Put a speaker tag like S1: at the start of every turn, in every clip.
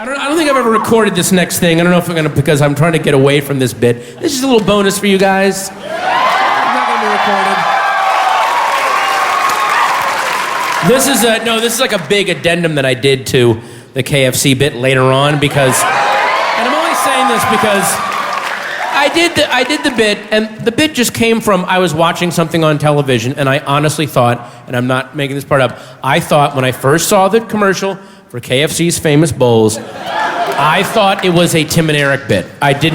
S1: I don't think I've ever recorded this next thing. I don't know if I'm gonna, because I'm trying to get away from this bit. This is a little bonus for you guys. It's not gonna be recorded. This is like a big addendum that I did to the KFC bit later on because, and I'm only saying this because I did the bit, and the bit just came from, I was watching something on television, and I honestly thought, and I'm not making this part up, I thought when I first saw the commercial for KFC's famous bowls, I thought it was a Tim and Eric bit. I just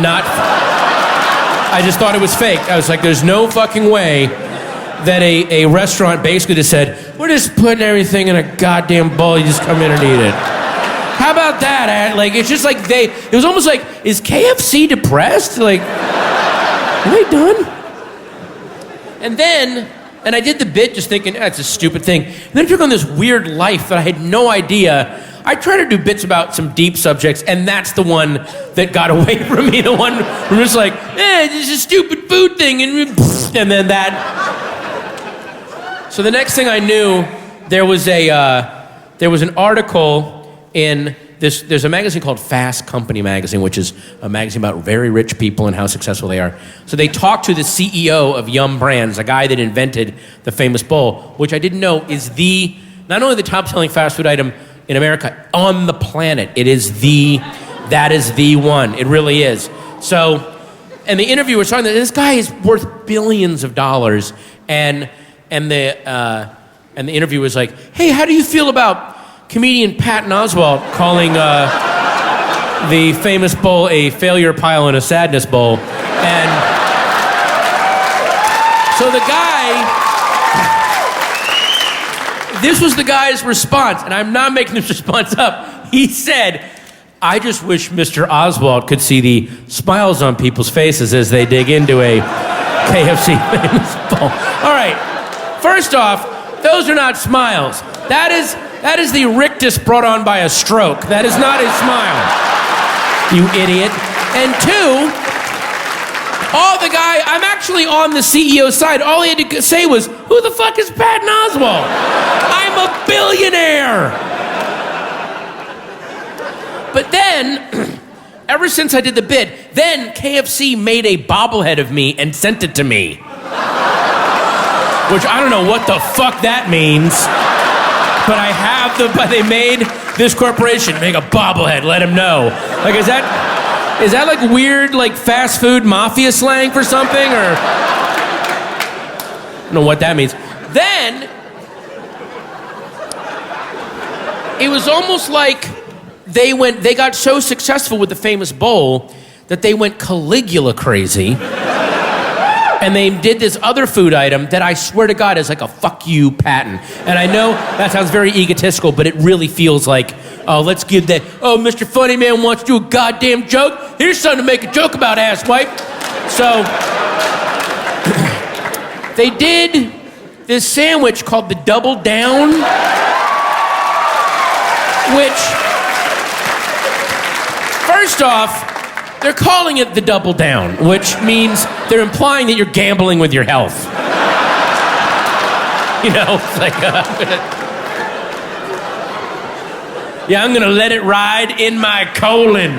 S1: thought it was fake. I was like, there's no fucking way that a restaurant basically just said, we're just putting everything in a goddamn bowl, you just come in and eat it. How about that? Like, it's just like it was almost like, is KFC depressed? Like, are they done? And I did the bit just thinking, that's a stupid thing. And then I took on this weird life that I had no idea. I try to do bits about some deep subjects, and that's the one that got away from me. The one where I'm just like, this is a stupid food thing, and then that. So the next thing I knew, there was an article in this. There's a magazine called Fast Company magazine, which is a magazine about very rich people and how successful they are. So they talked to the CEO of Yum Brands, a guy that invented the famous bowl, which I didn't know is not only the top-selling fast food item in America, on the planet. That is the one. It really is. So, and the interviewer was talking that this guy is worth billions of dollars, and the interviewer was like, hey, how do you feel about comedian Patton Oswalt calling the famous bowl a failure pile and a sadness bowl? And so the guy, this was the guy's response, and I'm not making this response up. He said, I just wish Mr. Oswalt could see the smiles on people's faces as they dig into a KFC famous bowl. All right, first off, those are not smiles. That is the rictus brought on by a stroke. That is not a smile, you idiot. And two, I'm actually on the CEO's side. All he had to say was, who the fuck is Patton Oswalt? I'm a billionaire. But then, ever since I did the bit, then KFC made a bobblehead of me and sent it to me. Which I don't know what the fuck that means. But they made this corporation make a bobblehead, let him know. Like, is that like weird, like fast food mafia slang for something, or? I don't know what that means. Then, it was almost like they got so successful with the famous bowl that they went Caligula crazy. And they did this other food item that I swear to God is like a fuck you, Patton. And I know that sounds very egotistical, but it really feels like, let's give that, Mr. Funny Man wants to do a goddamn joke. Here's something to make a joke about, asswipe. So, they did this sandwich called the Double Down, which, first off, they're calling it the Double Down, which means they're implying that you're gambling with your health. You know, it's like, I'm gonna let it ride in my colon.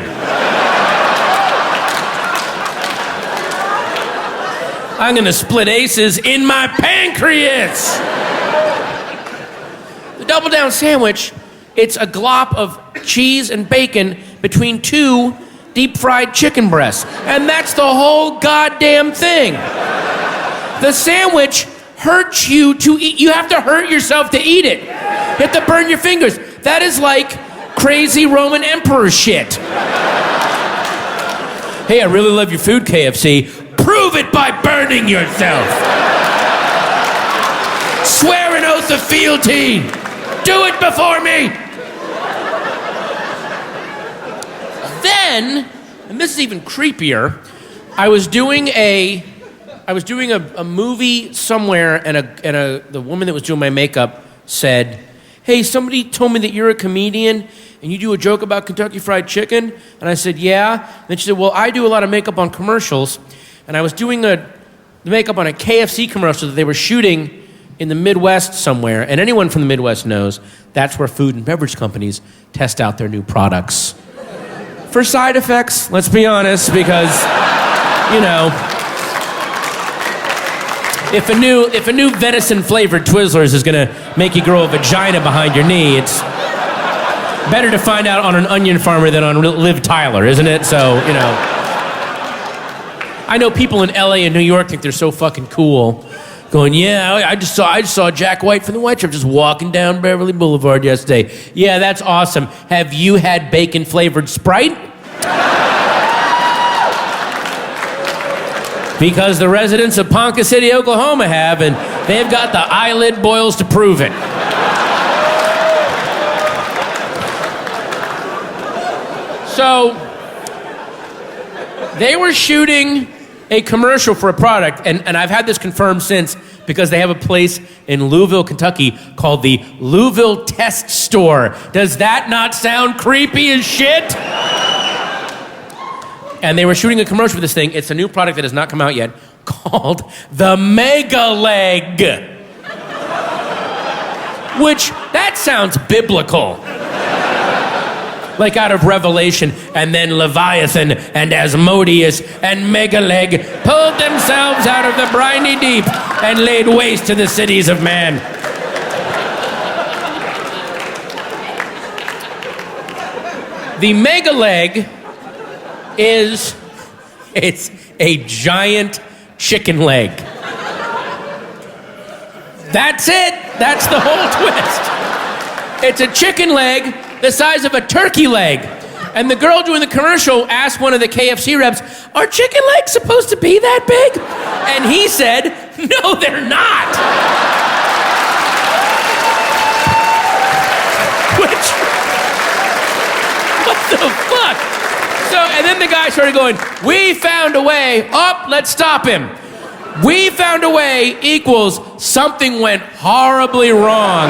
S1: I'm gonna split aces in my pancreas. The Double Down sandwich, it's a glop of cheese and bacon between two deep-fried chicken breasts. And that's the whole goddamn thing. The sandwich hurts you to eat. You have to hurt yourself to eat it. You have to burn your fingers. That is like crazy Roman emperor shit. Hey, I really love your food, KFC. Prove it by burning yourself. Swear an oath of fealty. Do it before me. Then, and this is even creepier, I was doing a movie somewhere, and the woman that was doing my makeup said, hey, somebody told me that you're a comedian and you do a joke about Kentucky Fried Chicken. And I said, yeah. And then she said, well, I do a lot of makeup on commercials. And I was doing the makeup on a KFC commercial that they were shooting in the Midwest somewhere. And anyone from the Midwest knows that's where food and beverage companies test out their new products. for side effects, let's be honest, because, you know, if a new venison-flavored Twizzlers is gonna make you grow a vagina behind your knee, it's better to find out on an onion farmer than on Liv Tyler, isn't it? So, you know. I know people in LA and New York think they're so fucking cool. Going, yeah, I just saw Jack White from the White Strip just walking down Beverly Boulevard yesterday. Yeah, that's awesome. Have you had bacon-flavored Sprite? Because the residents of Ponca City, Oklahoma have, and they've got the eyelid boils to prove it. So, they were shooting a commercial for a product, and I've had this confirmed since because they have a place in Louisville, Kentucky called the Louisville Test Store. Does that not sound creepy as shit? And they were shooting a commercial for this thing. It's a new product that has not come out yet called the Megaleg. Which, that sounds biblical. Like out of Revelation, and then Leviathan and Asmodeus and Megaleg pulled themselves out of the briny deep and laid waste to the cities of man. The Megaleg it's a giant chicken leg. That's it. That's the whole twist. It's a chicken leg the size of a turkey leg. And the girl doing the commercial asked one of the KFC reps, are chicken legs supposed to be that big? And he said, no, they're not. Which, what the fuck? So, and then the guy started going, we found a way, let's stop him. We found a way equals something went horribly wrong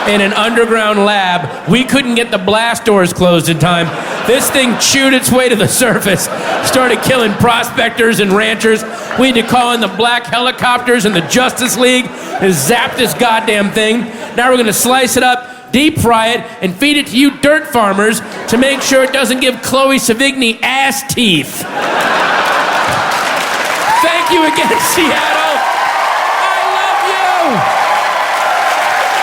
S1: in an underground lab. We couldn't get the blast doors closed in time. This thing chewed its way to the surface, started killing prospectors and ranchers. We had to call in the black helicopters and the Justice League and zap this goddamn thing. Now we're gonna slice it up, deep fry it, and feed it to you dirt farmers to make sure it doesn't give Chloe Savigny ass teeth. Thank you again, Seattle. I love you.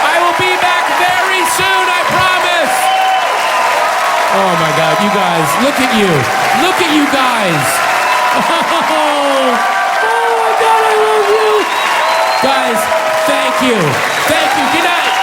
S1: I will be back very soon, I promise. Oh my God, you guys, look at you. Look at you guys. Oh my God, I love you. Guys, thank you. Thank you. Good night.